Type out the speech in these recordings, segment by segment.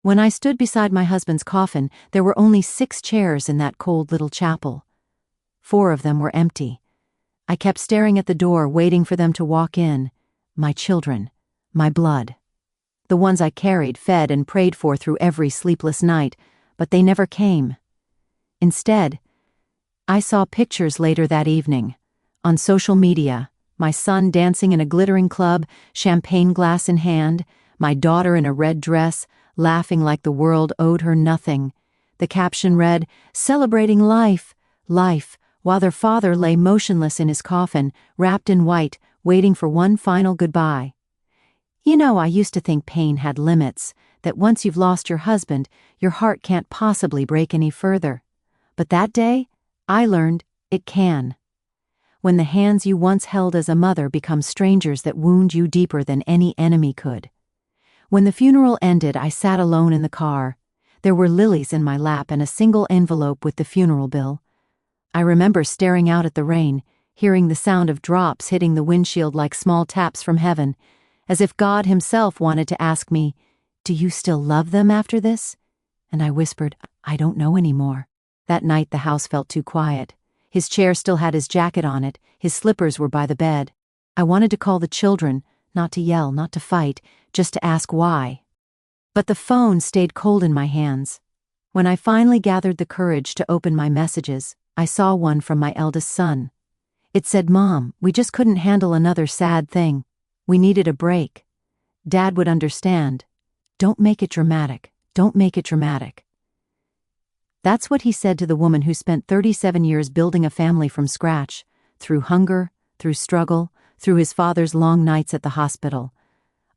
When I stood beside my husband's coffin, there were only 6 chairs in that cold little chapel. 4 of them were empty. I kept staring at the door, waiting for them to walk in. My children, my blood. The ones I carried, fed, and prayed for through every sleepless night, but they never came. Instead, I saw pictures later that evening. On social media, my son dancing in a glittering club, champagne glass in hand, my daughter in a red dress, laughing like the world owed her nothing. The caption read, "Celebrating life, life," while their father lay motionless in his coffin, wrapped in white, waiting for one final goodbye. You know, I used to think pain had limits, that once you've lost your husband, your heart can't possibly break any further. But that day, I learned it can. When the hands you once held as a mother become strangers that wound you deeper than any enemy could. When the funeral ended, I sat alone in the car. There were lilies in my lap and a single envelope with the funeral bill. I remember staring out at the rain, hearing the sound of drops hitting the windshield like small taps from heaven, as if God himself wanted to ask me, "Do you still love them after this?" And I whispered, "I don't know anymore." That night the house felt too quiet. His chair still had his jacket on it, his slippers were by the bed. I wanted to call the children, not to yell, not to fight, just to ask why. But the phone stayed cold in my hands. When I finally gathered the courage to open my messages, I saw one from my eldest son. It said, "Mom, we just couldn't handle another sad thing. We needed a break. Dad would understand. Don't make it dramatic. Don't make it dramatic." That's what he said to the woman who spent 37 years building a family from scratch, through hunger, through struggle, through his father's long nights at the hospital.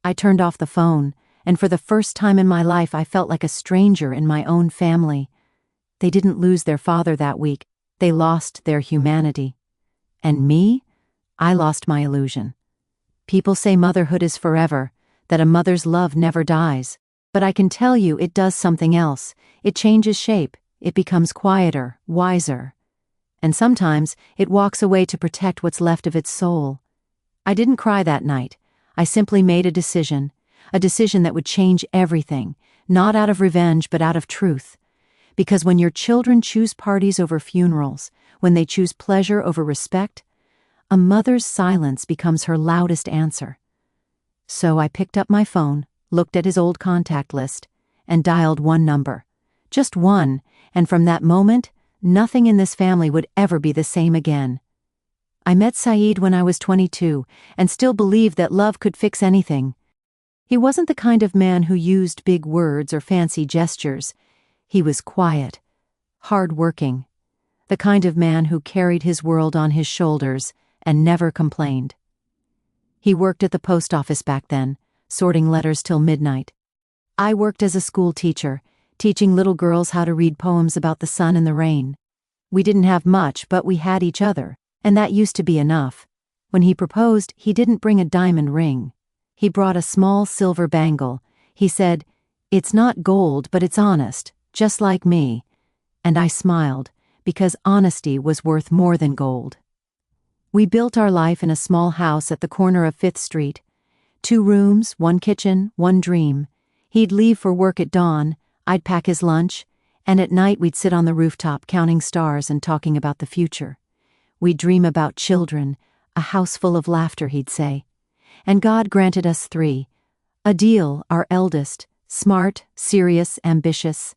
I turned off the phone, and for the first time in my life I felt like a stranger in my own family. They didn't lose their father that week, they lost their humanity. And me? I lost my illusion. People say motherhood is forever, that a mother's love never dies. But I can tell you it does something else. It changes shape. It becomes quieter, wiser. And sometimes it walks away to protect what's left of its soul. I didn't cry that night. I simply made a decision that would change everything, not out of revenge but out of truth. Because when your children choose parties over funerals, when they choose pleasure over respect, a mother's silence becomes her loudest answer. So I picked up my phone, looked at his old contact list, and dialed one number. Just one, and from that moment, nothing in this family would ever be the same again. I met Saeed when I was 22, and still believed that love could fix anything. He wasn't the kind of man who used big words or fancy gestures. He was quiet, hard-working, the kind of man who carried his world on his shoulders and never complained. He worked at the post office back then, sorting letters till midnight. I worked as a school teacher, teaching little girls how to read poems about the sun and the rain. We didn't have much, but we had each other, and that used to be enough. When he proposed, he didn't bring a diamond ring. He brought a small silver bangle. He said, "It's not gold, but it's honest, just like me." And I smiled, because honesty was worth more than gold. We built our life in a small house at the corner of 5th Street. 2 rooms, 1 kitchen, 1 dream. He'd leave for work at dawn, I'd pack his lunch, and at night we'd sit on the rooftop counting stars and talking about the future. We'd dream about children, a house full of laughter, he'd say. And God granted us 3. Adil, our eldest, smart, serious, ambitious.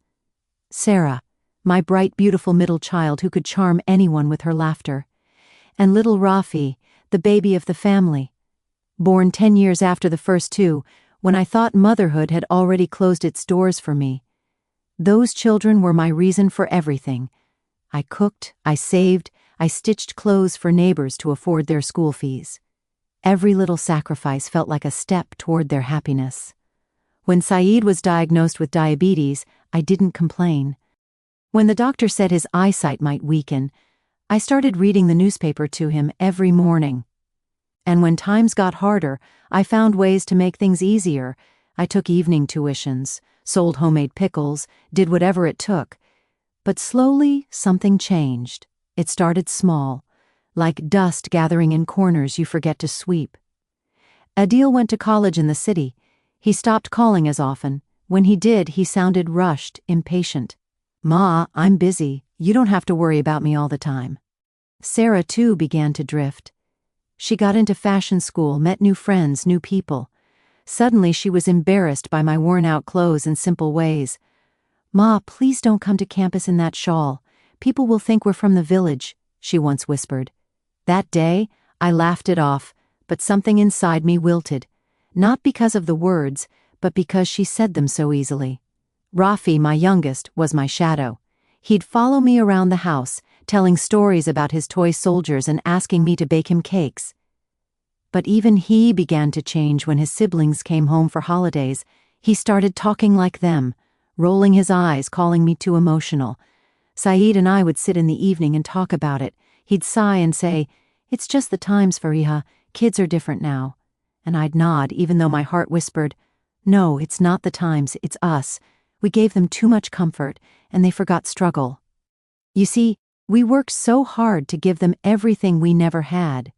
Sarah, my bright, beautiful middle child who could charm anyone with her laughter. And little Rafi, the baby of the family. Born 10 years after the first 2, when I thought motherhood had already closed its doors for me. Those children were my reason for everything. I cooked, I saved, I stitched clothes for neighbors to afford their school fees. Every little sacrifice felt like a step toward their happiness. When Saeed was diagnosed with diabetes, I didn't complain. When the doctor said his eyesight might weaken, I started reading the newspaper to him every morning. And when times got harder, I found ways to make things easier. I took evening tuitions, sold homemade pickles, did whatever it took. But slowly, something changed. It started small, like dust gathering in corners you forget to sweep. Adil went to college in the city. He stopped calling as often. When he did, he sounded rushed, impatient. "Ma, I'm busy. You don't have to worry about me all the time." Sarah, too, began to drift. She got into fashion school, met new friends, new people. Suddenly she was embarrassed by my worn-out clothes and simple ways. "Ma, please don't come to campus in that shawl. People will think we're from the village," she once whispered. That day, I laughed it off, but something inside me wilted. Not because of the words, but because she said them so easily. Rafi, my youngest, was my shadow. He'd follow me around the house, telling stories about his toy soldiers and asking me to bake him cakes. But even he began to change when his siblings came home for holidays. He started talking like them, rolling his eyes, calling me too emotional. Saeed and I would sit in the evening and talk about it. He'd sigh and say, "It's just the times, Fariha. Kids are different now." And I'd nod, even though my heart whispered, "No, it's not the times, it's us. We gave them too much comfort, and they forgot struggle." You see, we worked so hard to give them everything we never had.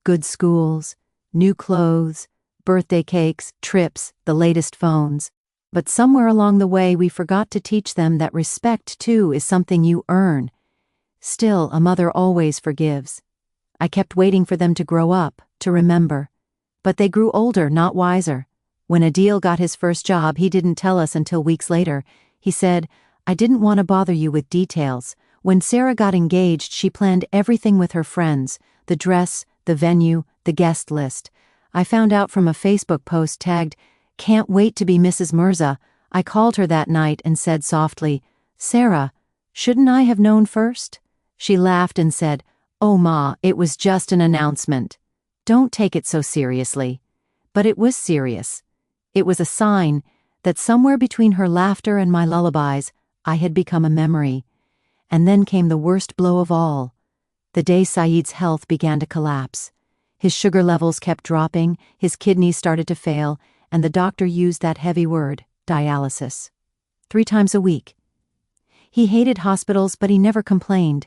Good schools, new clothes, birthday cakes, trips, the latest phones. But somewhere along the way we forgot to teach them that respect, too, is something you earn. Still, a mother always forgives. I kept waiting for them to grow up, to remember. But they grew older, not wiser. When Adil got his first job, he didn't tell us until weeks later. He said, "I didn't want to bother you with details. When Sarah got engaged, she planned everything with her friends, the dress, the venue, the guest list. I found out from a Facebook post tagged, 'Can't wait to be Mrs. Mirza.' I called her that night and said softly, 'Sarah, shouldn't I have known first?' She laughed and said, 'Oh, Ma, it was just an announcement. Don't take it so seriously.' But it was serious. It was a sign that somewhere between her laughter and my lullabies, I had become a memory. And then came the worst blow of all. The day Saeed's health began to collapse. His sugar levels kept dropping, his kidneys started to fail, and the doctor used that heavy word, dialysis. 3 times a week. He hated hospitals, but he never complained.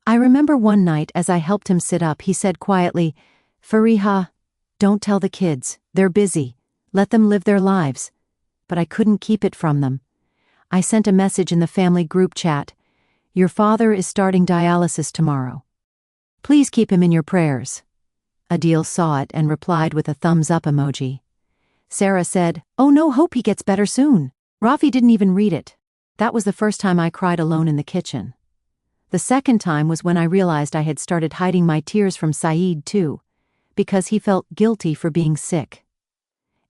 I remember one night as I helped him sit up, he said quietly, "Fariha, don't tell the kids. They're busy. Let them live their lives." But I couldn't keep it from them. I sent a message in the family group chat, "Your father is starting dialysis tomorrow. Please keep him in your prayers." Adil saw it and replied with a thumbs-up emoji. Sarah said, "Oh no, hope he gets better soon." Rafi didn't even read it. That was the first time I cried alone in the kitchen. The second time was when I realized I had started hiding my tears from Saeed too, because he felt guilty for being sick.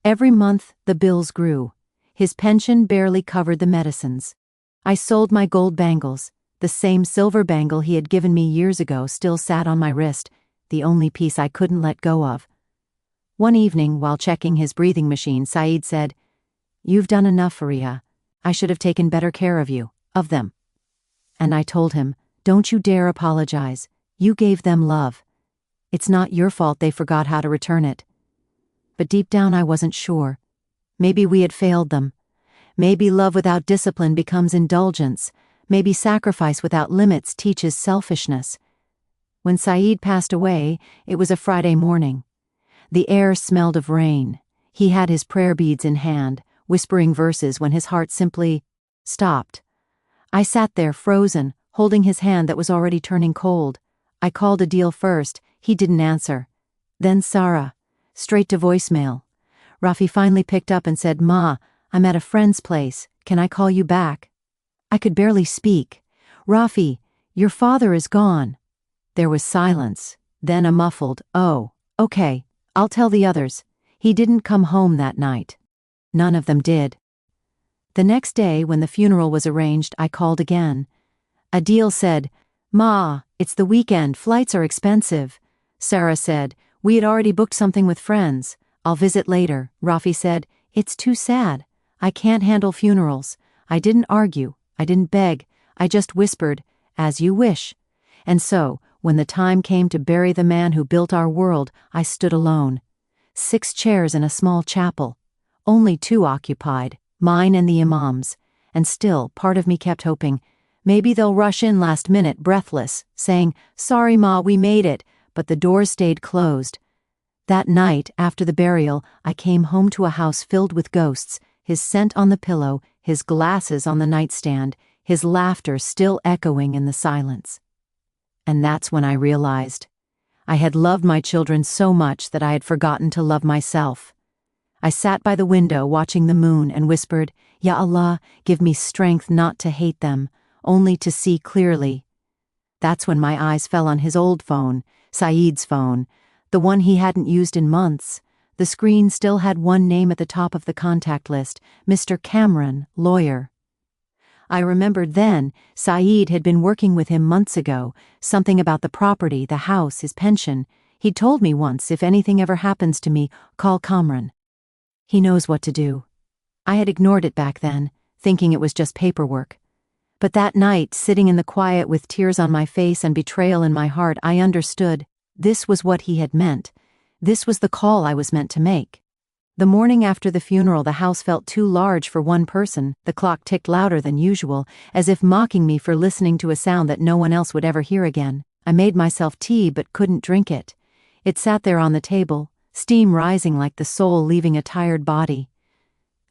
Every month, the bills grew. His pension barely covered the medicines. I sold my gold bangles. The same silver bangle he had given me years ago still sat on my wrist, the only piece I couldn't let go of. One evening, while checking his breathing machine, Saeed said, "You've done enough, Fariha. I should have taken better care of you, of them." And I told him, "Don't you dare apologize. You gave them love. It's not your fault they forgot how to return it." But deep down I wasn't sure. Maybe we had failed them. Maybe love without discipline becomes indulgence. Maybe sacrifice without limits teaches selfishness. When Saeed passed away, it was a Friday morning. The air smelled of rain. He had his prayer beads in hand, whispering verses when his heart simply stopped. I sat there frozen, holding his hand that was already turning cold. I called Adil first. He didn't answer. Then Sarah, straight to voicemail. Rafi finally picked up and said, "Ma, I'm at a friend's place. Can I call you back?" I could barely speak. "Rafi, your father is gone." There was silence, then a muffled, "Oh, okay, I'll tell the others. He didn't come home that night." None of them did. The next day, when the funeral was arranged, I called again. Adil said, "Ma, it's the weekend, flights are expensive." Sarah said, "We had already booked something with friends. I'll visit later." Rafi said, "It's too sad. I can't handle funerals." I didn't argue. I didn't beg. I just whispered, "As you wish." And so, when the time came to bury the man who built our world, I stood alone. 6 chairs in a small chapel. Only 2 occupied, mine and the imam's. And still, part of me kept hoping, maybe they'll rush in last minute, breathless, saying, "Sorry, Ma, we made it," but the doors stayed closed. That night, after the burial, I came home to a house filled with ghosts, his scent on the pillow, his glasses on the nightstand, his laughter still echoing in the silence. And that's when I realized I had loved my children so much that I had forgotten to love myself. I sat by the window watching the moon and whispered, Ya Allah, give me strength not to hate them, only to see clearly. That's when my eyes fell on his old phone, Saeed's phone, the one he hadn't used in months. The screen still had one name at the top of the contact list, Mr. Cameron, lawyer. I remembered then Saeed had been working with him months ago, something about the property, the house, his pension. He'd told me once, if anything ever happens to me, call Cameron. He knows what to do. I had ignored it back then, thinking it was just paperwork. But that night, sitting in the quiet with tears on my face and betrayal in my heart, I understood this was what he had meant. This was the call I was meant to make. The morning after the funeral, the house felt too large for one person. The clock ticked louder than usual, as if mocking me for listening to a sound that no one else would ever hear again. I made myself tea but couldn't drink it. It sat there on the table, steam rising like the soul leaving a tired body.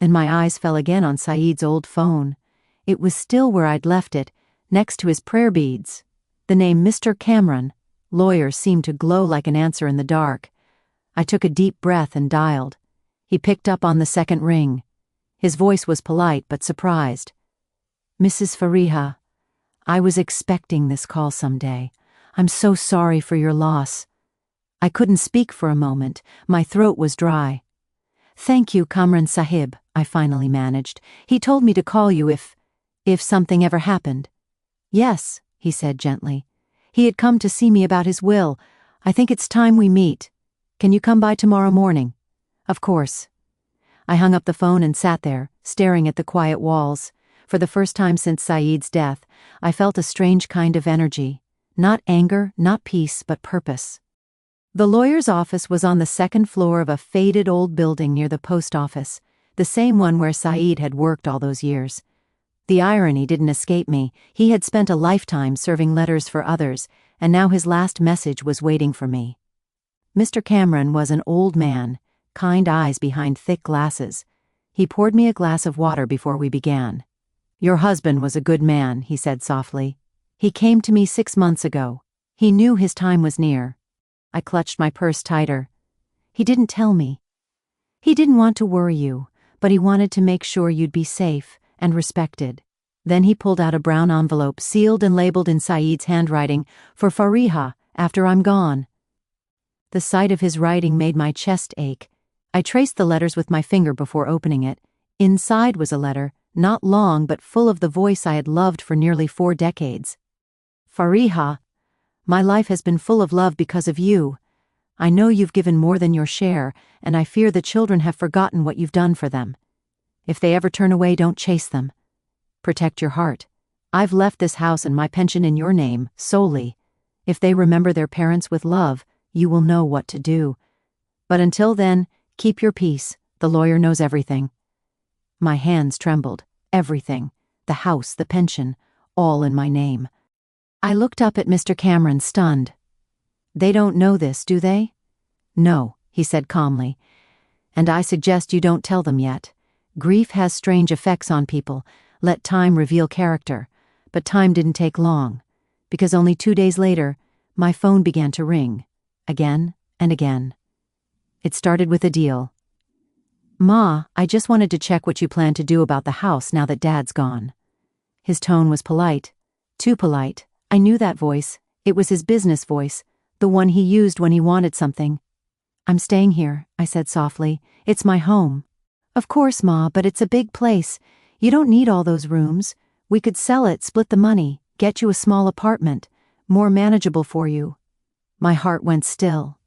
And my eyes fell again on Saeed's old phone. It was still where I'd left it, next to his prayer beads. The name Mr. Cameron, lawyer, seemed to glow like an answer in the dark. I took a deep breath and dialed. He picked up on the second ring. His voice was polite but surprised. Mrs. Fariha, I was expecting this call someday. I'm so sorry for your loss. I couldn't speak for a moment. My throat was dry. Thank you, Kamran Sahib, I finally managed. He told me to call you if something ever happened. Yes, he said gently. He had come to see me about his will. I think it's time we meet. Can you come by tomorrow morning? Of course. I hung up the phone and sat there, staring at the quiet walls. For the first time since Saeed's death, I felt a strange kind of energy. Not anger, not peace, but purpose. The lawyer's office was on the second floor of a faded old building near the post office, the same one where Saeed had worked all those years. The irony didn't escape me. He had spent a lifetime serving letters for others, and now his last message was waiting for me. Mr. Cameron was an old man, kind eyes behind thick glasses. He poured me a glass of water before we began. Your husband was a good man, he said softly. He came to me 6 months ago. He knew his time was near. I clutched my purse tighter. He didn't tell me. He didn't want to worry you, but he wanted to make sure you'd be safe and respected. Then he pulled out a brown envelope, sealed and labeled in Saeed's handwriting, for Fariha, after I'm gone. The sight of his writing made my chest ache. I traced the letters with my finger before opening it. Inside was a letter, not long but full of the voice I had loved for nearly 4 decades. Fariha, my life has been full of love because of you. I know you've given more than your share, and I fear the children have forgotten what you've done for them. If they ever turn away, don't chase them. Protect your heart. I've left this house and my pension in your name, solely. If they remember their parents with love, you will know what to do. But until then, keep your peace. The lawyer knows everything. My hands trembled. Everything. The house, the pension, all in my name. I looked up at Mr. Cameron, stunned. They don't know this, do they? No, he said calmly. And I suggest you don't tell them yet. Grief has strange effects on people. Let time reveal character. But time didn't take long, because only 2 days later, my phone began to ring. Again and again. It started with a deal. Ma, I just wanted to check what you plan to do about the house now that Dad's gone. His tone was polite. Too polite. I knew that voice. It was his business voice, the one he used when he wanted something. I'm staying here, I said softly. It's my home. Of course, Ma, but it's a big place. You don't need all those rooms. We could sell it, split the money, get you a small apartment, more manageable for you. My heart went still.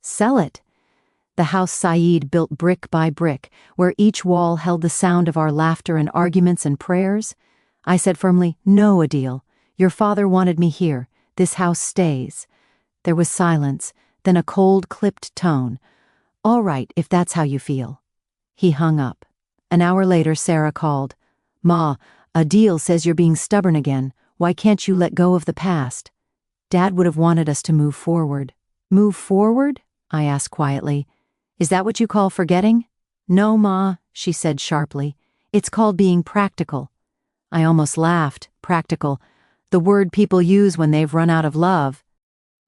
Sell it? The house Saeed built brick by brick, where each wall held the sound of our laughter and arguments and prayers? I said firmly, no, Adil. Your father wanted me here. This house stays. There was silence, then a cold, clipped tone. All right, if that's how you feel. He hung up. An hour later, Sarah called. Ma, Adil says you're being stubborn again. Why can't you let go of the past? Dad would have wanted us to move forward. Move forward? I asked quietly. Is that what you call forgetting? No, Ma, she said sharply. It's called being practical. I almost laughed. Practical. The word people use when they've run out of love.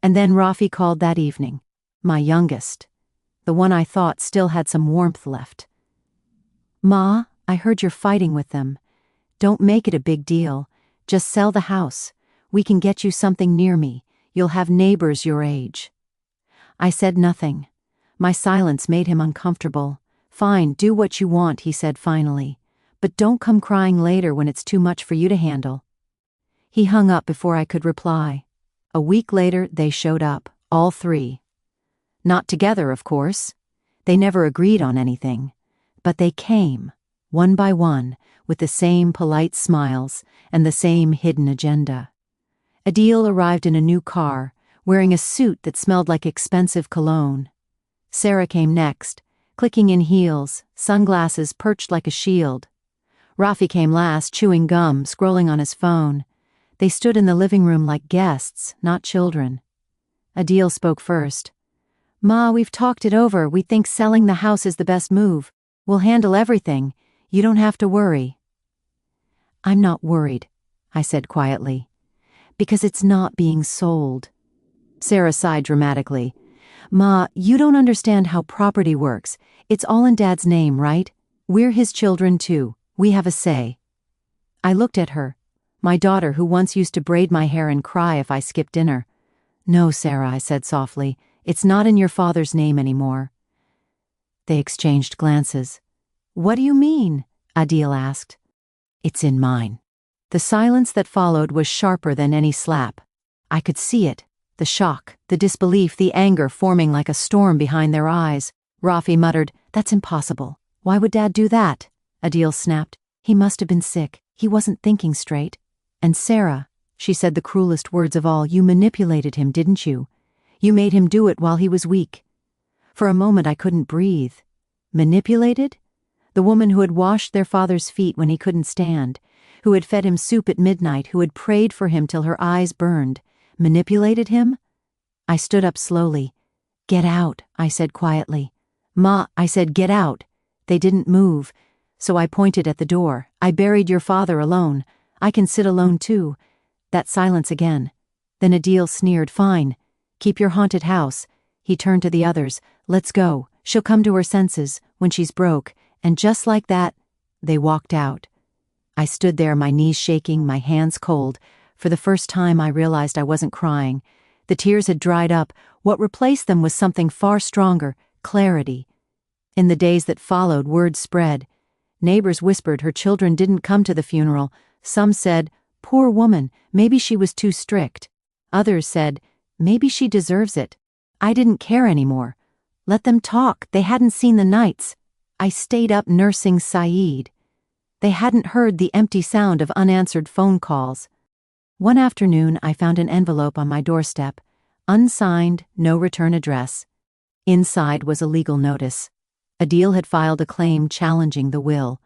And then Rafi called that evening. My youngest. The one I thought still had some warmth left. Ma, I heard you're fighting with them. Don't make it a big deal. Just sell the house. We can get you something near me. You'll have neighbors your age. I said nothing. My silence made him uncomfortable. Fine, do what you want, he said finally. But don't come crying later when it's too much for you to handle. He hung up before I could reply. A week later, they showed up, all three. Not together, of course. They never agreed on anything. But they came, one by one, with the same polite smiles and the same hidden agenda. Adil arrived in a new car, wearing a suit that smelled like expensive cologne. Sarah came next, clicking in heels, sunglasses perched like a shield. Rafi came last, chewing gum, scrolling on his phone. They stood in the living room like guests, not children. Adil spoke first. Ma, we've talked it over. We think selling the house is the best move. We'll handle everything. You don't have to worry. I'm not worried, I said quietly. Because it's not being sold. Sarah sighed dramatically. Ma, you don't understand how property works. It's all in Dad's name, right? We're his children too. We have a say. I looked at her. My daughter, who once used to braid my hair and cry if I skipped dinner. No, Sarah, I said softly. It's not in your father's name anymore. They exchanged glances. What do you mean? Adil asked. It's in mine. The silence that followed was sharper than any slap. I could see it. The shock, the disbelief, the anger forming like a storm behind their eyes. Rafi muttered, That's impossible. Why would Dad do that? Adil snapped. He must have been sick. He wasn't thinking straight. And Sarah, she said the cruelest words of all, you manipulated him, didn't you? You made him do it while he was weak. For a moment I couldn't breathe. Manipulated? The woman who had washed their father's feet when he couldn't stand, who had fed him soup at midnight, who had prayed for him till her eyes burned, manipulated him? I stood up slowly. Get out, I said quietly. Ma, I said, get out. They didn't move, so I pointed at the door. I buried your father alone. I can sit alone too. That silence again. Then Adil sneered, Fine. Keep your haunted house. He turned to the others. Let's go. She'll come to her senses when she's broke. And just like that, they walked out. I stood there, my knees shaking, my hands cold. For the first time I realized I wasn't crying. The tears had dried up. What replaced them was something far stronger, clarity. In the days that followed, word spread. Neighbors whispered her children didn't come to the funeral. Some said, Poor woman, maybe she was too strict. Others said, Maybe she deserves it. I didn't care anymore. Let them talk. They hadn't seen the nights. I stayed up nursing Saeed. They hadn't heard the empty sound of unanswered phone calls. One afternoon, I found an envelope on my doorstep, unsigned, no return address. Inside was a legal notice. Adil had filed a claim challenging the will.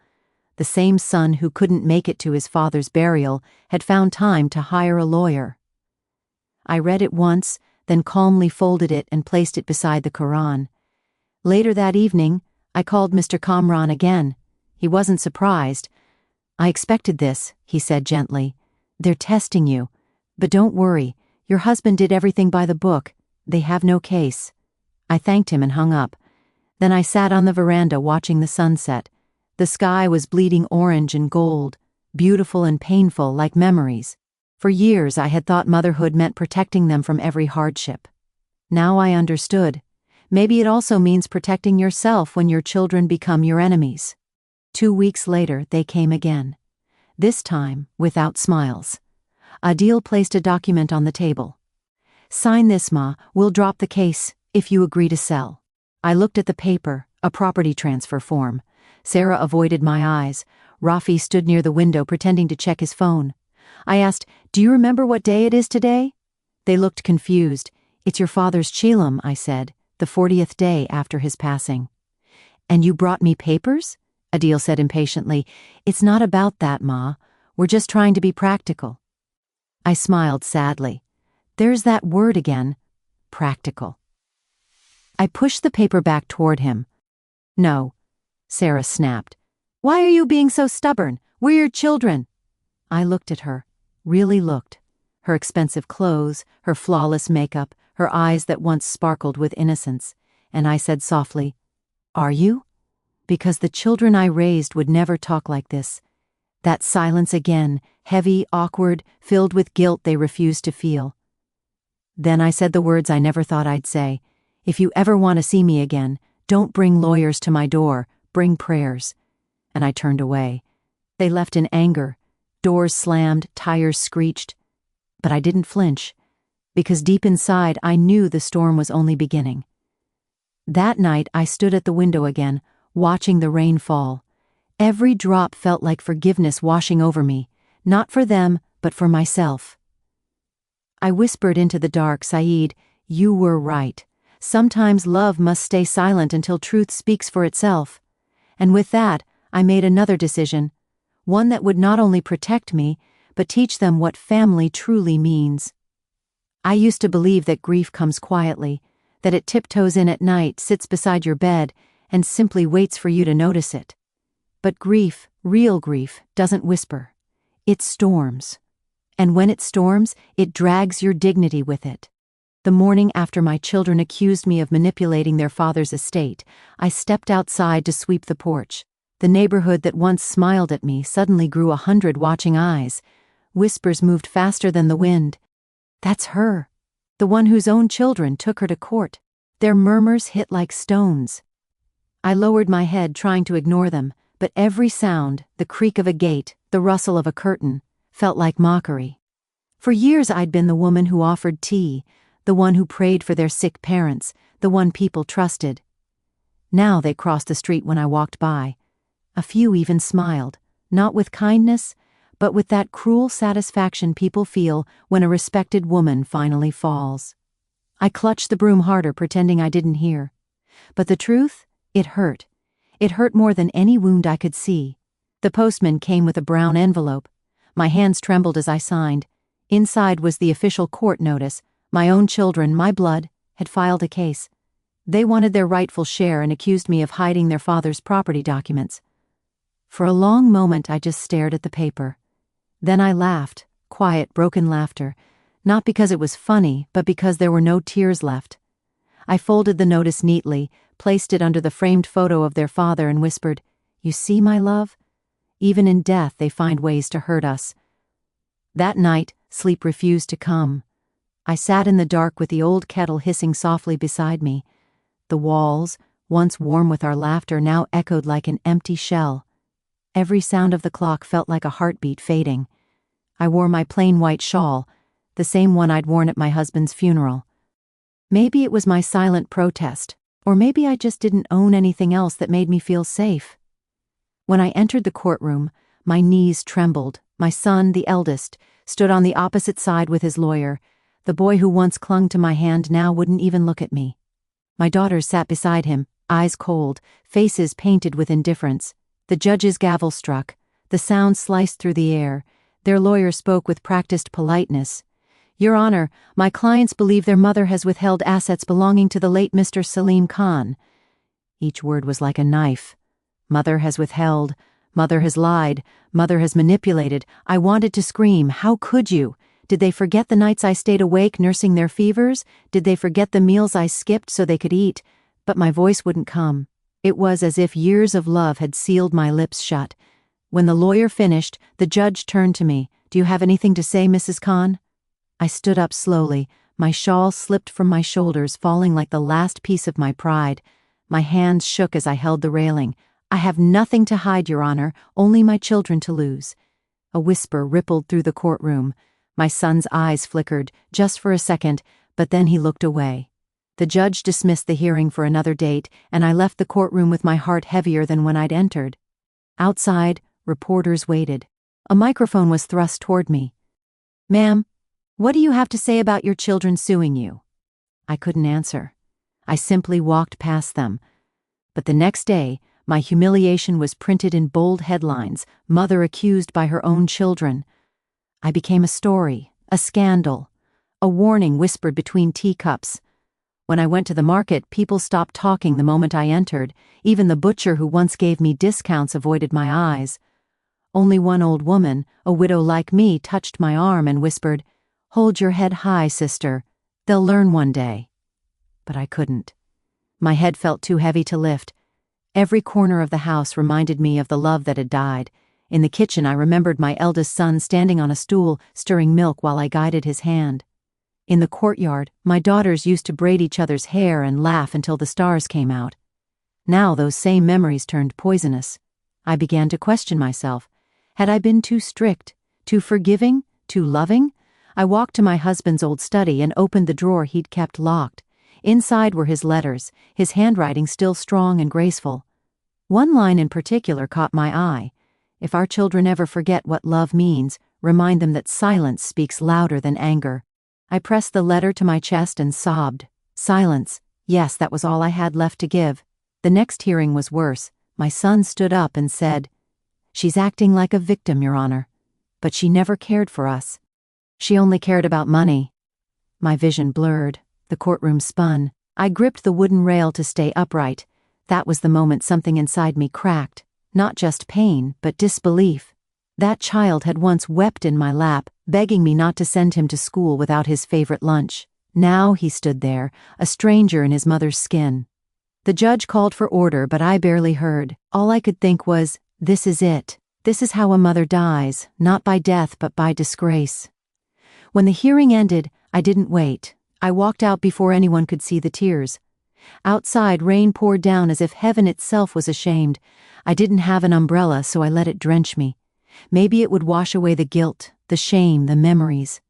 The same son who couldn't make it to his father's burial had found time to hire a lawyer. I read it once, then calmly folded it and placed it beside the Quran. Later that evening, I called Mr. Kamran again. He wasn't surprised. I expected this, he said gently. They're testing you. But don't worry, your husband did everything by the book. They have no case. I thanked him and hung up. Then I sat on the veranda watching the sunset. The sky was bleeding orange and gold, beautiful and painful like memories. For years I had thought motherhood meant protecting them from every hardship. Now I understood. Maybe it also means protecting yourself when your children become your enemies. 2 weeks later, they came again. This time, without smiles. Adil placed a document on the table. Sign this, Ma. We'll drop the case, if you agree to sell. I looked at the paper, a property transfer form. Sarah avoided my eyes. Rafi stood near the window pretending to check his phone. I asked, Do you remember what day it is today? They looked confused. It's your father's Chilam, I said, the 40th day after his passing. And you brought me papers? Adil said impatiently. It's not about that, Ma. We're just trying to be practical. I smiled sadly. There's that word again. Practical. I pushed the paper back toward him. No, Sarah snapped. "Why are you being so stubborn? We're your children." I looked at her, really looked. Her expensive clothes, her flawless makeup, her eyes that once sparkled with innocence, and I said softly, "Are you?" Because the children I raised would never talk like this. That silence again, heavy, awkward, filled with guilt they refused to feel. Then I said the words I never thought I'd say. "If you ever want to see me again, don't bring lawyers to my door, bring prayers." And I turned away. They left in anger. Doors slammed, tires screeched. But I didn't flinch, because deep inside I knew the storm was only beginning. That night I stood at the window again, watching the rain fall. Every drop felt like forgiveness washing over me, not for them, but for myself. I whispered into the dark, "Saeed, you were right. Sometimes love must stay silent until truth speaks for itself." And with that, I made another decision, one that would not only protect me, but teach them what family truly means. I used to believe that grief comes quietly, that it tiptoes in at night, sits beside your bed, and simply waits for you to notice it. But grief, real grief, doesn't whisper. It storms. And when it storms, it drags your dignity with it. The morning after my children accused me of manipulating their father's estate, I stepped outside to sweep the porch. The neighborhood that once smiled at me suddenly grew 100 watching eyes. Whispers moved faster than the wind. "That's her. The one whose own children took her to court." Their murmurs hit like stones. I lowered my head, trying to ignore them, but every sound, the creak of a gate, the rustle of a curtain, felt like mockery. For years I'd been the woman who offered tea, the one who prayed for their sick parents, the one people trusted. Now they crossed the street when I walked by. A few even smiled, not with kindness, but with that cruel satisfaction people feel when a respected woman finally falls. I clutched the broom harder, pretending I didn't hear. But the truth? It hurt. It hurt more than any wound I could see. The postman came with a brown envelope. My hands trembled as I signed. Inside was the official court notice. My own children, my blood, had filed a case. They wanted their rightful share and accused me of hiding their father's property documents. For a long moment I just stared at the paper. Then I laughed, quiet, broken laughter, not because it was funny, but because there were no tears left. I folded the notice neatly, placed it under the framed photo of their father, and whispered, "You see, my love? Even in death they find ways to hurt us." That night, sleep refused to come. I sat in the dark with the old kettle hissing softly beside me. The walls, once warm with our laughter, now echoed like an empty shell. Every sound of the clock felt like a heartbeat fading. I wore my plain white shawl, the same one I'd worn at my husband's funeral. Maybe it was my silent protest, or maybe I just didn't own anything else that made me feel safe. When I entered the courtroom, my knees trembled. My son, the eldest, stood on the opposite side with his lawyer. The boy who once clung to my hand now wouldn't even look at me. My daughters sat beside him, eyes cold, faces painted with indifference. The judge's gavel struck. The sound sliced through the air. Their lawyer spoke with practiced politeness. "Your Honor, my clients believe their mother has withheld assets belonging to the late Mr. Salim Khan." Each word was like a knife. Mother has withheld. Mother has lied. Mother has manipulated. I wanted to scream. How could you? Did they forget the nights I stayed awake nursing their fevers? Did they forget the meals I skipped so they could eat? But my voice wouldn't come. It was as if years of love had sealed my lips shut. When the lawyer finished, the judge turned to me. "Do you have anything to say, Mrs. Khan?" I stood up slowly. My shawl slipped from my shoulders, falling like the last piece of my pride. My hands shook as I held the railing. "I have nothing to hide, Your Honor, only my children to lose." A whisper rippled through the courtroom. My son's eyes flickered, just for a second, but then he looked away. The judge dismissed the hearing for another date, and I left the courtroom with my heart heavier than when I'd entered. Outside, reporters waited. A microphone was thrust toward me. "Ma'am, what do you have to say about your children suing you?" I couldn't answer. I simply walked past them. But the next day, my humiliation was printed in bold headlines, "Mother accused by her own children." I became a story, a scandal, a warning whispered between teacups. When I went to the market, people stopped talking the moment I entered. Even the butcher who once gave me discounts avoided my eyes. Only one old woman, a widow like me, touched my arm and whispered, "Hold your head high, sister. They'll learn one day." But I couldn't. My head felt too heavy to lift. Every corner of the house reminded me of the love that had died. In the kitchen, I remembered my eldest son standing on a stool, stirring milk while I guided his hand. In the courtyard, my daughters used to braid each other's hair and laugh until the stars came out. Now those same memories turned poisonous. I began to question myself. Had I been too strict, too forgiving, too loving? I walked to my husband's old study and opened the drawer he'd kept locked. Inside were his letters, his handwriting still strong and graceful. One line in particular caught my eye. "If our children ever forget what love means, remind them that silence speaks louder than anger." I pressed the letter to my chest and sobbed. Silence. Yes, that was all I had left to give. The next hearing was worse. My son stood up and said, "She's acting like a victim, Your Honor. But she never cared for us. She only cared about money." My vision blurred. The courtroom spun. I gripped the wooden rail to stay upright. That was the moment something inside me cracked. Not just pain, but disbelief. That child had once wept in my lap, begging me not to send him to school without his favorite lunch. Now he stood there, a stranger in his mother's skin. The judge called for order, but I barely heard. All I could think was, this is it. This is how a mother dies, not by death but by disgrace. When the hearing ended, I didn't wait. I walked out before anyone could see the tears. Outside, rain poured down as if heaven itself was ashamed. I didn't have an umbrella, so I let it drench me. Maybe it would wash away the guilt, the shame, the memories.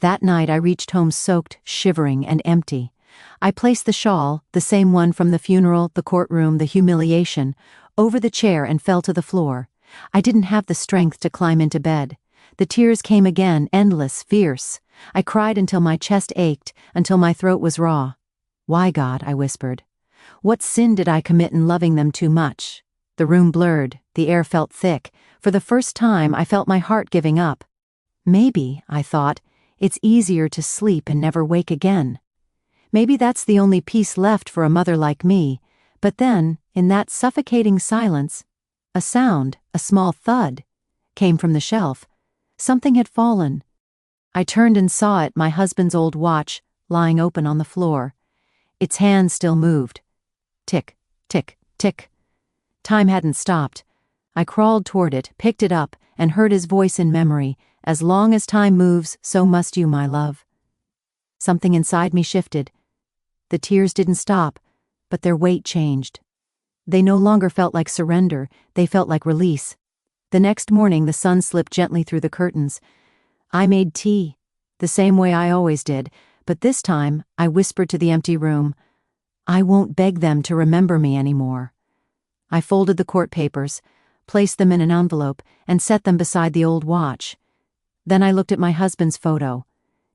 That night I reached home soaked, shivering, and empty. I placed the shawl, the same one from the funeral, the courtroom, the humiliation, over the chair and fell to the floor. I didn't have the strength to climb into bed. The tears came again, endless, fierce. I cried until my chest ached, until my throat was raw. "Why, God?" I whispered. "What sin did I commit in loving them too much?" The room blurred, the air felt thick. For the first time, I felt my heart giving up. Maybe, I thought, it's easier to sleep and never wake again. Maybe that's the only peace left for a mother like me. But then, in that suffocating silence, a sound, a small thud, came from the shelf. Something had fallen. I turned and saw it, my husband's old watch, lying open on the floor. Its hands still moved. Tick, tick, tick. Time hadn't stopped. I crawled toward it, picked it up, and heard his voice in memory. "As long as time moves, so must you, my love." Something inside me shifted. The tears didn't stop, but their weight changed. They no longer felt like surrender, they felt like release. The next morning, the sun slipped gently through the curtains. I made tea, the same way I always did, but this time I whispered to the empty room, "I won't beg them to remember me anymore." I folded the court papers, placed them in an envelope, and set them beside the old watch. Then I looked at my husband's photo.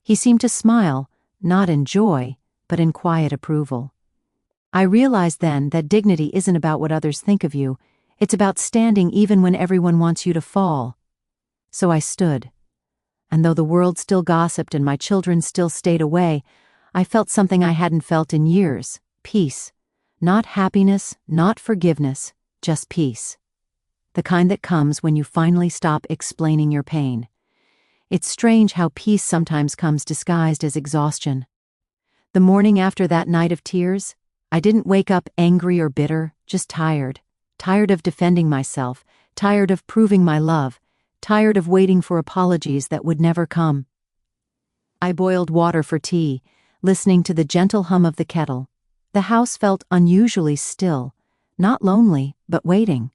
He seemed to smile, not in joy, but in quiet approval. I realized then that dignity isn't about what others think of you. It's about standing even when everyone wants you to fall. So I stood. And though the world still gossiped and my children still stayed away, I felt something I hadn't felt in years. Peace. Not happiness, not forgiveness, just peace. The kind that comes when you finally stop explaining your pain. It's strange how peace sometimes comes disguised as exhaustion. The morning after that night of tears, I didn't wake up angry or bitter, just tired. Tired of defending myself, tired of proving my love, tired of waiting for apologies that would never come. I boiled water for tea, listening to the gentle hum of the kettle. The house felt unusually still, not lonely, but waiting.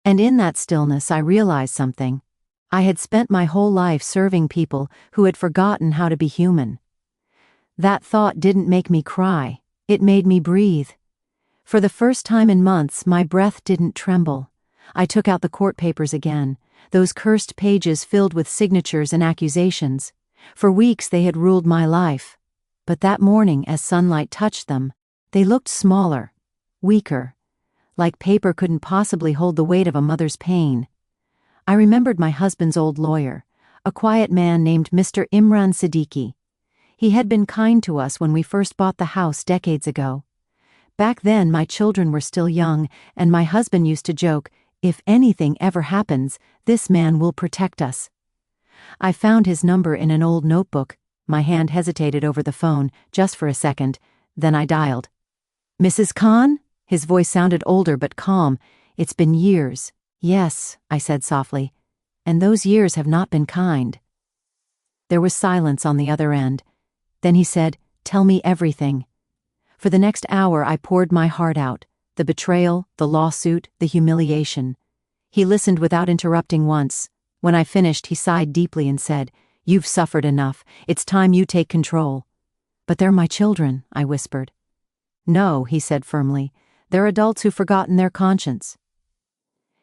And in that stillness I realized something. I had spent my whole life serving people who had forgotten how to be human. That thought didn't make me cry, it made me breathe. For the first time in months, my breath didn't tremble. I took out the court papers again, those cursed pages filled with signatures and accusations. For weeks they had ruled my life. But that morning, as sunlight touched them, they looked smaller, weaker, like paper couldn't possibly hold the weight of a mother's pain. I remembered my husband's old lawyer, a quiet man named Mr. Imran Siddiqui. He had been kind to us when we first bought the house decades ago. Back then, my children were still young, and my husband used to joke, "If anything ever happens, this man will protect us." I found his number in an old notebook. My hand hesitated over the phone, just for a second, then I dialed. "Mrs. Khan?" His voice sounded older but calm. "It's been years." "Yes," I said softly, "and those years have not been kind." There was silence on the other end. Then he said, "Tell me everything." For the next hour I poured my heart out, the betrayal, the lawsuit, the humiliation. He listened without interrupting once. When I finished, he sighed deeply and said, "You've suffered enough. It's time you take control." "But they're my children," I whispered. "No," he said firmly. "They're adults who've forgotten their conscience."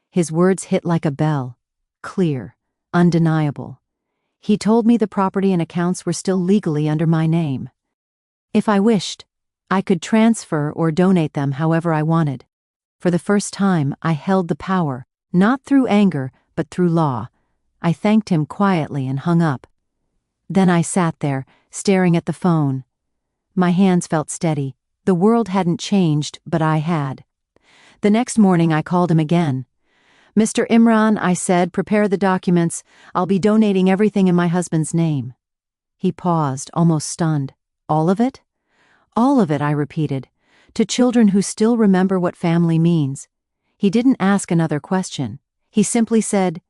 His words hit like a bell, clear, undeniable. He told me the property and accounts were still legally under my name. If I wished, I could transfer or donate them however I wanted. For the first time, I held the power, not through anger, but through law. I thanked him quietly and hung up. Then I sat there, staring at the phone. My hands felt steady. The world hadn't changed, but I had. The next morning I called him again. "Mr. Imran," I said, "prepare the documents. I'll be donating everything in my husband's name." He paused, almost stunned. "All of it?" "All of it," I repeated, "to children who still remember what family means." He didn't ask another question. He simply said,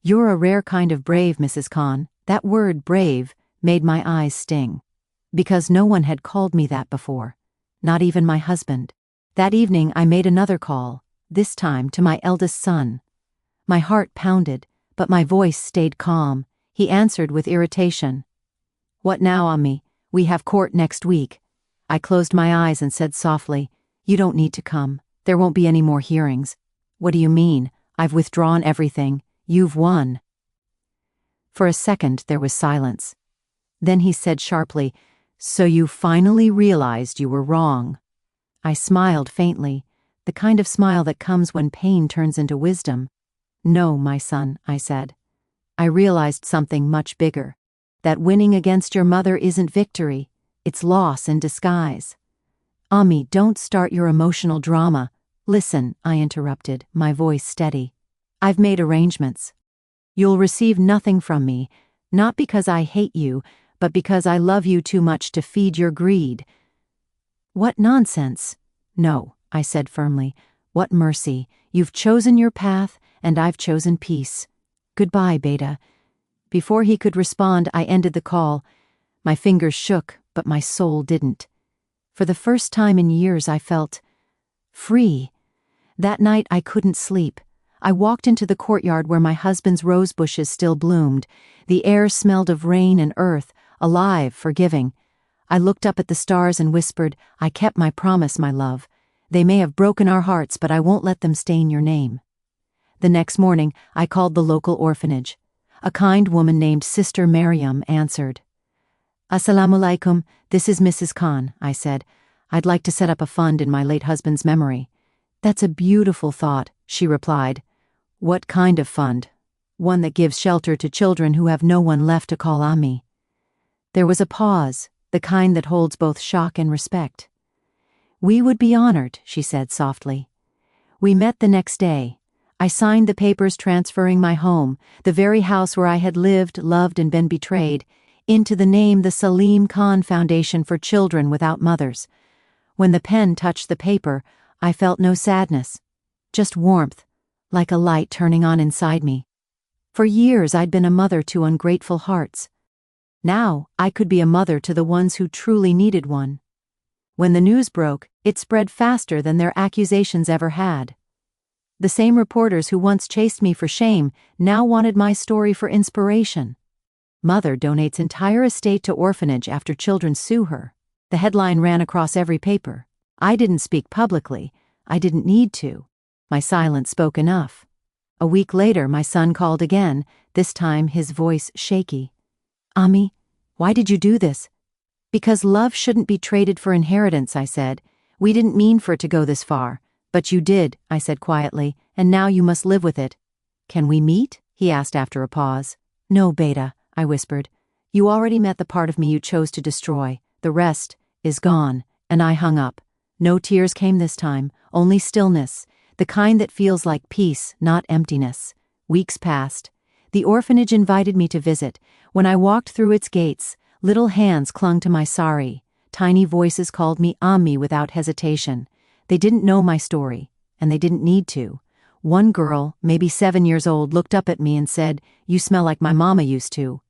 "You're a rare kind of brave, Mrs. Khan." That word, brave, made my eyes sting. Because no one had called me that before. Not even my husband. That evening I made another call, this time to my eldest son. My heart pounded, but my voice stayed calm. He answered with irritation. "What now, Ammi? We have court next week." I closed my eyes and said softly, "You don't need to come. There won't be any more hearings." "What do you mean? I've withdrawn everything. You've won." For a second there was silence. Then he said sharply, "So you finally realized you were wrong." I smiled faintly, the kind of smile that comes when pain turns into wisdom. "No, my son," I said. "I realized something much bigger. That winning against your mother isn't victory. It's loss in disguise." "Ammi, don't start your emotional drama." "Listen," I interrupted, my voice steady. "I've made arrangements. You'll receive nothing from me, not because I hate you, but because I love you too much to feed your greed." "What nonsense." "No," I said firmly. "What mercy. You've chosen your path, and I've chosen peace. Goodbye, Beta." Before he could respond, I ended the call. My fingers shook, but my soul didn't. For the first time in years, I felt free. That night, I couldn't sleep. I walked into the courtyard where my husband's rose bushes still bloomed. The air smelled of rain and earth, alive, forgiving. I looked up at the stars and whispered, "I kept my promise, my love. They may have broken our hearts, but I won't let them stain your name." The next morning, I called the local orphanage. A kind woman named Sister Maryam answered. "Assalamu alaikum, this is Mrs. Khan," I said. "I'd like to set up a fund in my late husband's memory." "That's a beautiful thought," she replied. "What kind of fund?" "One that gives shelter to children who have no one left to call Ammi." There was a pause, the kind that holds both shock and respect. "We would be honored," she said softly. We met the next day. I signed the papers transferring my home, the very house where I had lived, loved, and been betrayed, into the name the Salim Khan Foundation for Children Without Mothers. When the pen touched the paper, I felt no sadness, just warmth, like a light turning on inside me. For years I'd been a mother to ungrateful hearts. Now I could be a mother to the ones who truly needed one. When the news broke, it spread faster than their accusations ever had. The same reporters who once chased me for shame now wanted my story for inspiration. "Mother donates entire estate to orphanage after children sue her." The headline ran across every paper. I didn't speak publicly. I didn't need to. My silence spoke enough. A week later, my son called again, this time his voice shaky. "Ammi, why did you do this?" "Because love shouldn't be traded for inheritance," I said. "We didn't mean for it to go this far. But you did," I said quietly, "and now you must live with it." "Can we meet?" he asked after a pause. "No, Beta," I whispered. You already met the part of me you chose to destroy. The rest is gone." And I hung up. No tears came this time, only stillness, the kind that feels like peace, not emptiness. Weeks passed. The orphanage invited me to visit. When I walked through its gates, little hands clung to my sari. Tiny voices called me Ammi without hesitation. They didn't know my story, and they didn't need to. One girl, maybe 7 years old, looked up at me and said, "You smell like my mama used to."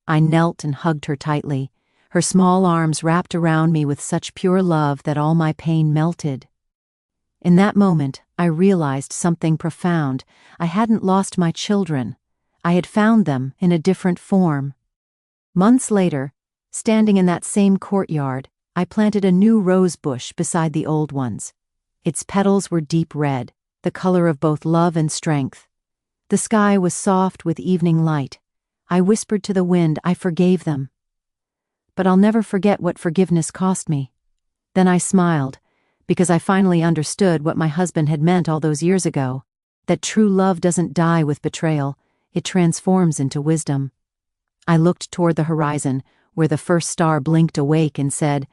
I knelt and hugged her tightly. Her small arms wrapped around me with such pure love that all my pain melted. In that moment, I realized something profound. I hadn't lost my children. I had found them in a different form. Months later, standing in that same courtyard, I planted a new rose bush beside the old ones. Its petals were deep red, the color of both love and strength. The sky was soft with evening light. I whispered to the wind, I forgave them. But I'll never forget what forgiveness cost me. Then I smiled, because I finally understood what my husband had meant all those years ago, that true love doesn't die with betrayal, it transforms into wisdom. I looked toward the horizon, where the first star blinked awake and said,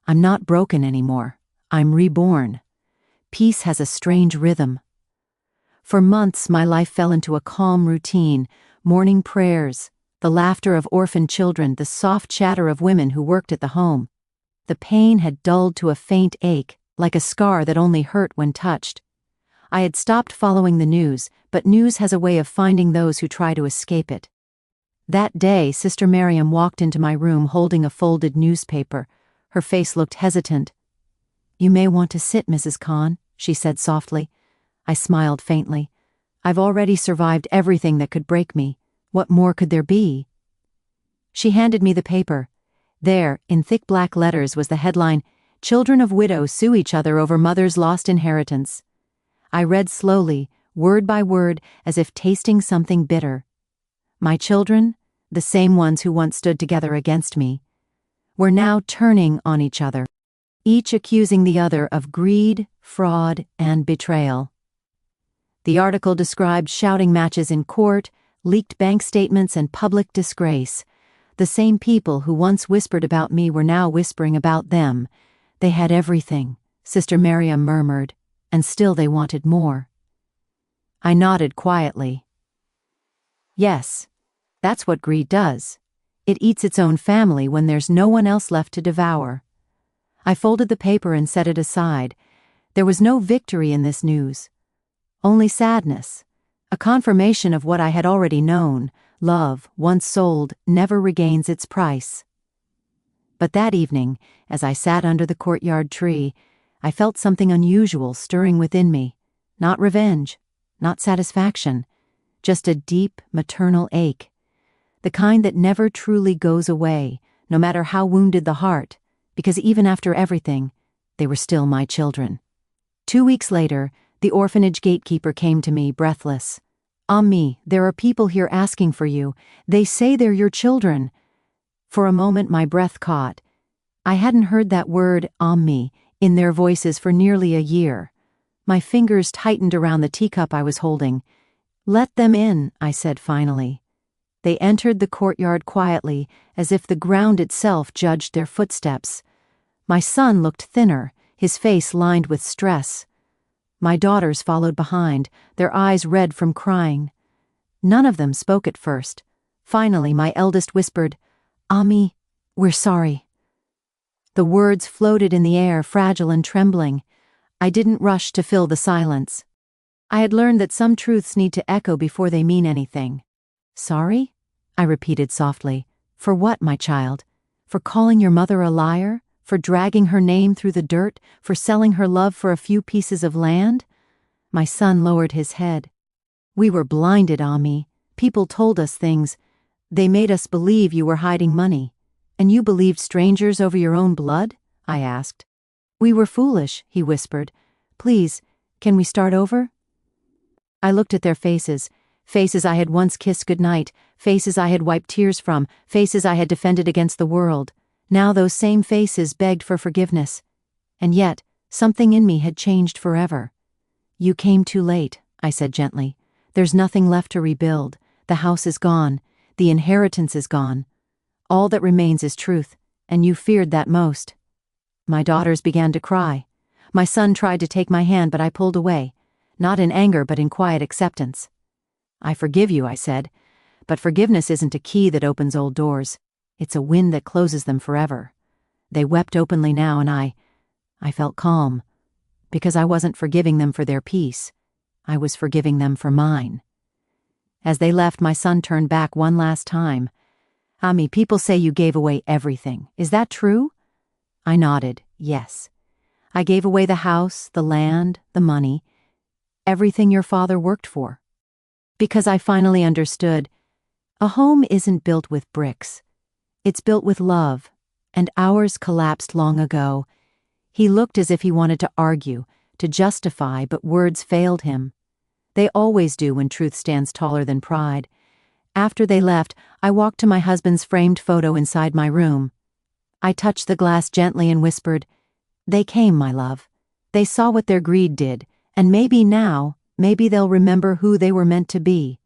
"I'm not broken anymore. I'm reborn." Peace has a strange rhythm. For months, my life fell into a calm routine, morning prayers, the laughter of orphaned children, the soft chatter of women who worked at the home. The pain had dulled to a faint ache, like a scar that only hurt when touched. I had stopped following the news, but news has a way of finding those who try to escape it. That day, Sister Miriam walked into my room holding a folded newspaper. Her face looked hesitant. "You may want to sit, Mrs. Khan," she said softly. I smiled faintly. "I've already survived everything that could break me. What more could there be?" She handed me the paper. There, in thick black letters, was the headline, "Children of Widows Sue Each Other Over Mother's Lost Inheritance." I read slowly, word by word, as if tasting something bitter. My children, the same ones who once stood together against me, were now turning on each other, each accusing the other of greed, fraud, and betrayal. The article described shouting matches in court, leaked bank statements, and public disgrace. The same people who once whispered about me were now whispering about them. They had everything, Sister Miriam murmured, and still they wanted more. I nodded quietly. Yes, that's what greed does. It eats its own family when there's no one else left to devour. I folded the paper and set it aside. There was no victory in this news, only sadness, a confirmation of what I had already known. Love, once sold, never regains its price. But that evening, as I sat under the courtyard tree, I felt something unusual stirring within me. Not revenge, not satisfaction, just a deep maternal ache. The kind that never truly goes away, no matter how wounded the heart, because even after everything, they were still my children. 2 weeks later, the orphanage gatekeeper came to me, breathless. "Ammi, there are people here asking for you. They say they're your children." For a moment my breath caught. I hadn't heard that word, Ammi, in their voices for nearly a year. My fingers tightened around the teacup I was holding. "Let them in," I said finally. They entered the courtyard quietly, as if the ground itself judged their footsteps. My son looked thinner, his face lined with stress. My daughters followed behind, their eyes red from crying. None of them spoke at first. Finally, my eldest whispered, "Ammi, we're sorry." The words floated in the air, fragile and trembling. I didn't rush to fill the silence. I had learned that some truths need to echo before they mean anything. "Sorry?" I repeated softly. "For what, my child? For calling your mother a liar? For dragging her name through the dirt? For selling her love for a few pieces of land?" My son lowered his head. "We were blinded, Ammi. People told us things. They made us believe you were hiding money. And you believed strangers over your own blood?" I asked. "We were foolish," he whispered. "Please, can we start over?" I looked at their faces. Faces I had once kissed goodnight, faces I had wiped tears from, faces I had defended against the world. Now those same faces begged for forgiveness. And yet, something in me had changed forever. "You came too late," I said gently. "There's nothing left to rebuild. The house is gone. The inheritance is gone. All that remains is truth, and you feared that most." My daughters began to cry. My son tried to take my hand, but I pulled away, not in anger but in quiet acceptance. "I forgive you," I said, "but forgiveness isn't a key that opens old doors. It's a wind that closes them forever." They wept openly now, and I felt calm, because I wasn't forgiving them for their peace. I was forgiving them for mine. As they left, my son turned back one last time. "Ami, people say you gave away everything. Is that true?" I nodded, yes. I gave away the house, the land, the money, everything your father worked for. Because I finally understood, a home isn't built with bricks. It's built with love, and ours collapsed long ago. He looked as if he wanted to argue, to justify, but words failed him. They always do when truth stands taller than pride. After they left, I walked to my husband's framed photo inside my room. I touched the glass gently and whispered, "They came, my love. They saw what their greed did, and maybe they'll remember who they were meant to be."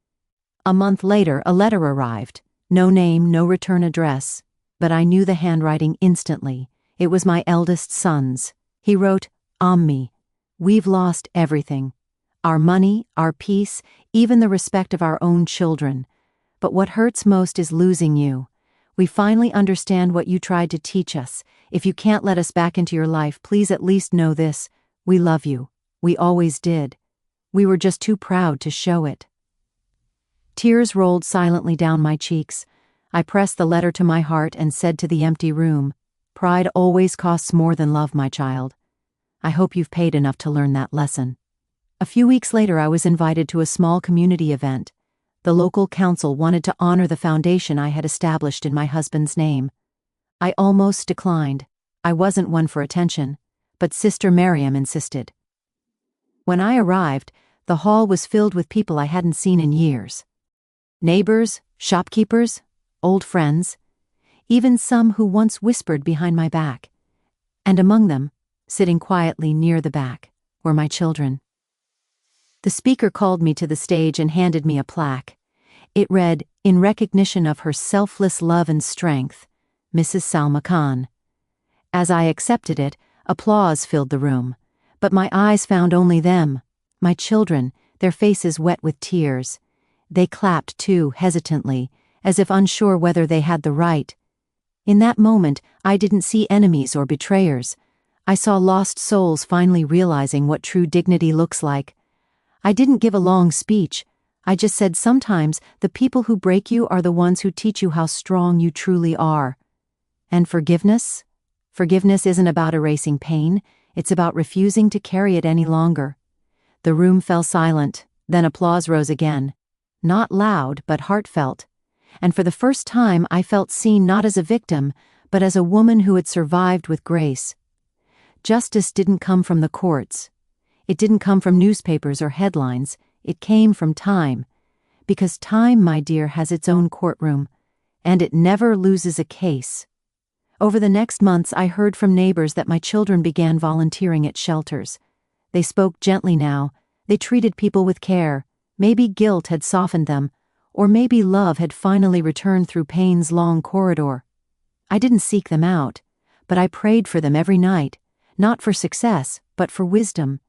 A month later, a letter arrived. No name, no return address. But I knew the handwriting instantly. It was my eldest son's. He wrote, "Ammi, we've lost everything. Our money, our peace, even the respect of our own children. But what hurts most is losing you. We finally understand what you tried to teach us. If you can't let us back into your life, please at least know this. We love you. We always did. We were just too proud to show it." Tears rolled silently down my cheeks. I pressed the letter to my heart and said to the empty room, "Pride always costs more than love, my child. I hope you've paid enough to learn that lesson." A few weeks later, I was invited to a small community event. The local council wanted to honor the foundation I had established in my husband's name. I almost declined. I wasn't one for attention, but Sister Miriam insisted. When I arrived, the hall was filled with people I hadn't seen in years. Neighbors, shopkeepers, old friends, even some who once whispered behind my back. And among them, sitting quietly near the back, were my children. The speaker called me to the stage and handed me a plaque. It read, "In recognition of her selfless love and strength, Mrs. Salma Khan." As I accepted it, applause filled the room, but my eyes found only them, my children, their faces wet with tears. They clapped too, hesitantly, as if unsure whether they had the right. In that moment, I didn't see enemies or betrayers. I saw lost souls finally realizing what true dignity looks like. I didn't give a long speech. I just said sometimes the people who break you are the ones who teach you how strong you truly are. And forgiveness? Forgiveness isn't about erasing pain. It's about refusing to carry it any longer. The room fell silent, then applause rose again. Not loud, but heartfelt. And for the first time I felt seen not as a victim, but as a woman who had survived with grace. Justice didn't come from the courts. It didn't come from newspapers or headlines. It came from time. Because time, my dear, has its own courtroom, and it never loses a case. Over the next months, I heard from neighbors that my children began volunteering at shelters. They spoke gently now. They treated people with care. Maybe guilt had softened them, or maybe love had finally returned through pain's long corridor. I didn't seek them out, but I prayed for them every night, not for success, but for wisdom.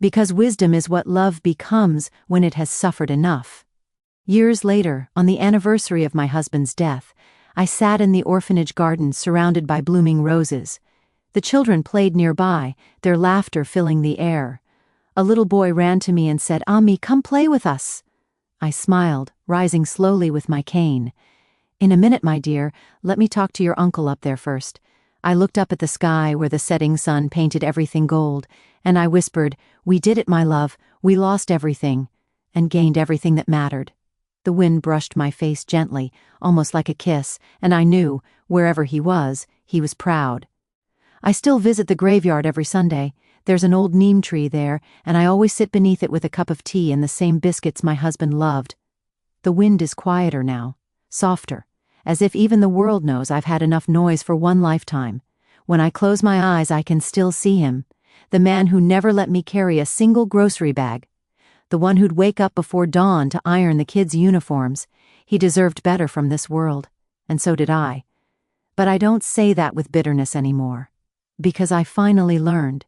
Because wisdom is what love becomes when it has suffered enough. Years later, on the anniversary of my husband's death, I sat in the orphanage garden surrounded by blooming roses. The children played nearby, their laughter filling the air. A little boy ran to me and said, "Ami, come play with us." I smiled, rising slowly with my cane. "In a minute, my dear, let me talk to your uncle up there first." I looked up at the sky where the setting sun painted everything gold, and I whispered, "We did it, my love. We lost everything, and gained everything that mattered." The wind brushed my face gently, almost like a kiss, and I knew, wherever he was proud. I still visit the graveyard every Sunday. There's an old neem tree there, and I always sit beneath it with a cup of tea and the same biscuits my husband loved. The wind is quieter now, softer, as if even the world knows I've had enough noise for one lifetime. When I close my eyes, I can still see him, the man who never let me carry a single grocery bag, the one who'd wake up before dawn to iron the kids' uniforms. He deserved better from this world, and so did I. But I don't say that with bitterness anymore. Because I finally learned.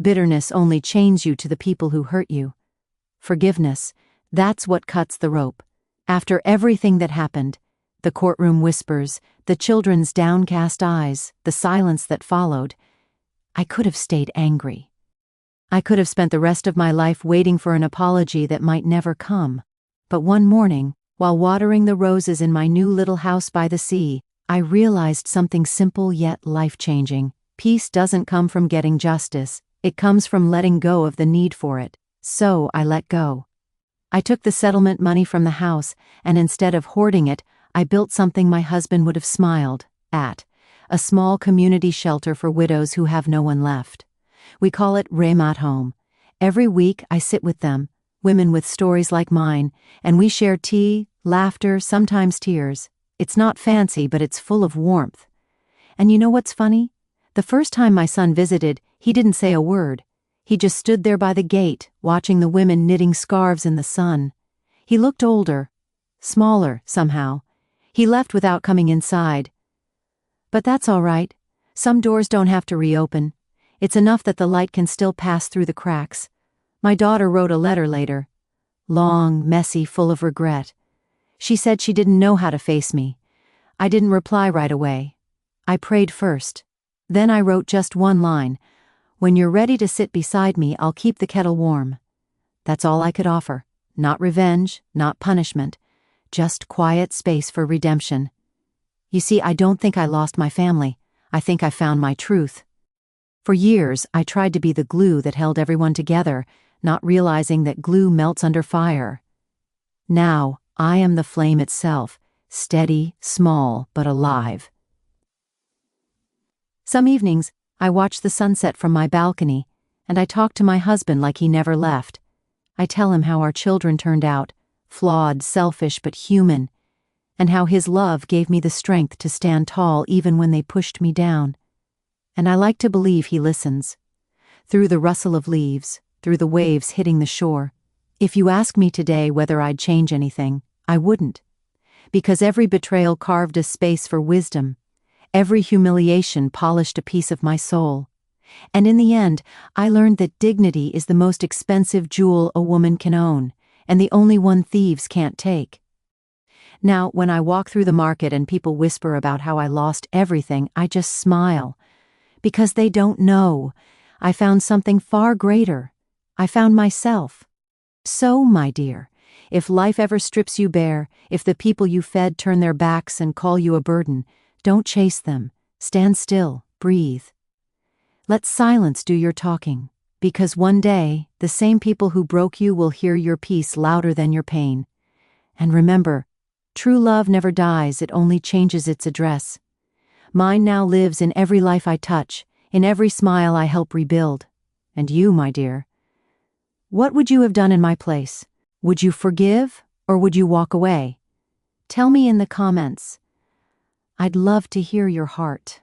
Bitterness only chains you to the people who hurt you. Forgiveness, that's what cuts the rope. After everything that happened, the courtroom whispers, the children's downcast eyes, the silence that followed, I could have stayed angry. I could have spent the rest of my life waiting for an apology that might never come. But one morning, while watering the roses in my new little house by the sea, I realized something simple yet life-changing. Peace doesn't come from getting justice, it comes from letting go of the need for it. So I let go. I took the settlement money from the house, and instead of hoarding it, I built something my husband would have smiled at. A small community shelter for widows who have no one left. We call it Remat Home. Every week I sit with them, women with stories like mine, and we share tea, laughter, sometimes tears. It's not fancy, but it's full of warmth. And you know what's funny? The first time my son visited, he didn't say a word. He just stood there by the gate, watching the women knitting scarves in the sun. He looked older, smaller somehow. He left without coming inside. But that's all right. Some doors don't have to reopen. It's enough that the light can still pass through the cracks. My daughter wrote a letter later. Long, messy, full of regret. She said she didn't know how to face me. I didn't reply right away. I prayed first. Then I wrote just one line. When you're ready to sit beside me, I'll keep the kettle warm. That's all I could offer. Not revenge, not punishment. Just quiet space for redemption. You see, I don't think I lost my family. I think I found my truth. For years, I tried to be the glue that held everyone together, not realizing that glue melts under fire. Now, I am the flame itself, steady, small, but alive. Some evenings, I watch the sunset from my balcony, and I talk to my husband like he never left. I tell him how our children turned out, flawed, selfish, but human, and how his love gave me the strength to stand tall even when they pushed me down. And I like to believe he listens. Through the rustle of leaves, through the waves hitting the shore. If you ask me today whether I'd change anything, I wouldn't. Because every betrayal carved a space for wisdom. Every humiliation polished a piece of my soul. And in the end, I learned that dignity is the most expensive jewel a woman can own, and the only one thieves can't take. Now, when I walk through the market and people whisper about how I lost everything, I just smile. Because they don't know. I found something far greater. I found myself. So, my dear, if life ever strips you bare, if the people you fed turn their backs and call you a burden, don't chase them. Stand still, breathe. Let silence do your talking, because one day, the same people who broke you will hear your peace louder than your pain. And remember, true love never dies, it only changes its address. Mine now lives in every life I touch, in every smile I help rebuild. And you, my dear, what would you have done in my place? Would you forgive, or would you walk away? Tell me in the comments. I'd love to hear your heart.